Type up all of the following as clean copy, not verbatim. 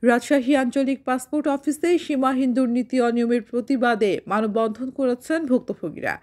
রাজশাহী আঞ্চলিক পাসপোর্ট অফিসে সীমাহীন দুর্নীতি অনিয়মের প্রতিবাদে মানববন্ধন করেছেন ভুক্তভোগীরা।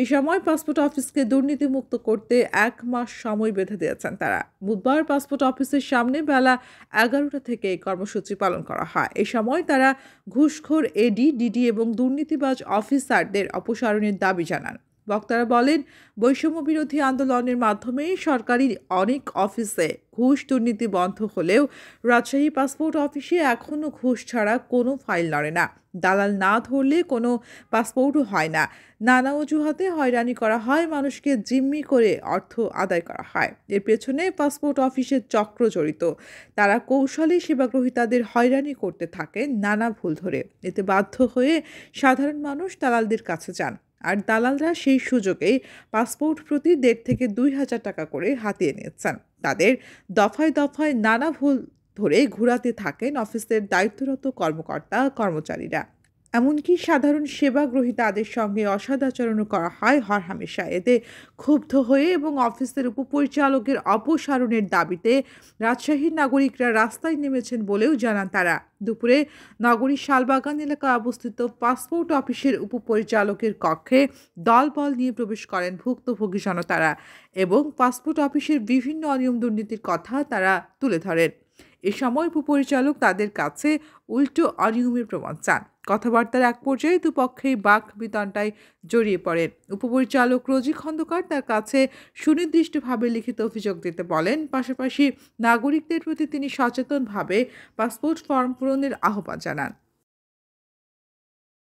এ সময় পাসপোর্ট অফিসকে দুর্নীতিমুক্ত করতে 1 মাস সময় বেঁধে দিয়েছেন তারা। বুধবার পাসপোর্ট অফিসের সামনে বেলা 11টা থেকে এই কর্মসূচি পালন করা হয়। এ সময় তারা ঘুষখোর এডি, ডিডি এবং দুর্নীতিবাজ অফিসারদের অপসারণের দাবি জানান। বক্তারা বলেন, বৈষম্য বিরোধী আন্দোলনের মাধ্যমে সরকারি অনেক অফিসে ঘুষ দুর্নীতি বন্ধ হলেও রাজশাহী পাসপোর্ট অফিসে এখনও ঘুষ ছাড়া কোনো ফাইল নড়ে না। দালাল না ধরলে কোনো পাসপোর্টও হয় না। নানা অজুহাতে হয়রানি করা হয়, মানুষকে জিম্মি করে অর্থ আদায় করা হয়। এর পেছনে পাসপোর্ট অফিসের চক্র জড়িত। তারা কৌশলে সেবাগ্রহীতাদের হয়রানি করতে থাকে নানা ভুল ধরে। এতে বাধ্য হয়ে সাধারণ মানুষ দালালদের কাছে যান, আর দালালরা সেই সুযোগেই পাসপোর্ট প্রতি 1.5 থেকে 2,000 টাকা করে হাতিয়ে নিচ্ছেন। তাদের দফায় দফায় নানা ভুল ধরে ঘোরাতে থাকেন অফিসের দায়িত্বরত কর্মকর্তা কর্মচারীরা। এমনকি সাধারণ সেবাগ্রহীতাদের সঙ্গে অসদাচরণও করা হয় হরহামেশা। এতে ক্ষুব্ধ হয়ে এবং অফিসের উপপরিচালকের অপসারণের দাবিতে রাজশাহীর নাগরিকরা রাস্তায় নেমেছেন বলেও জানান তারা। দুপুরে নগরীর শালবাগান এলাকায় অবস্থিত পাসপোর্ট অফিসের উপপরিচালকের কক্ষে দলবল নিয়ে প্রবেশ করেন ভুক্তভোগী জনতারা এবং পাসপোর্ট অফিসের বিভিন্ন অনিয়ম দুর্নীতির কথা তারা তুলে ধরেন। এ সময় উপপরিচালক তাদের কাছে উল্টো অনিয়মের প্রমাণ চান। কথাবার্তার এক পর্যায়ে দুপক্ষেই বাক বিতণ্ডায় জড়িয়ে পড়েন। উপপরিচালক রোজি খন্দকার তার কাছে সুনির্দিষ্টভাবে লিখিত অভিযোগ দিতে বলেন। পাশাপাশি নাগরিকদের প্রতি তিনি সচেতনভাবে পাসপোর্ট ফর্ম পূরণের আহ্বান জানান।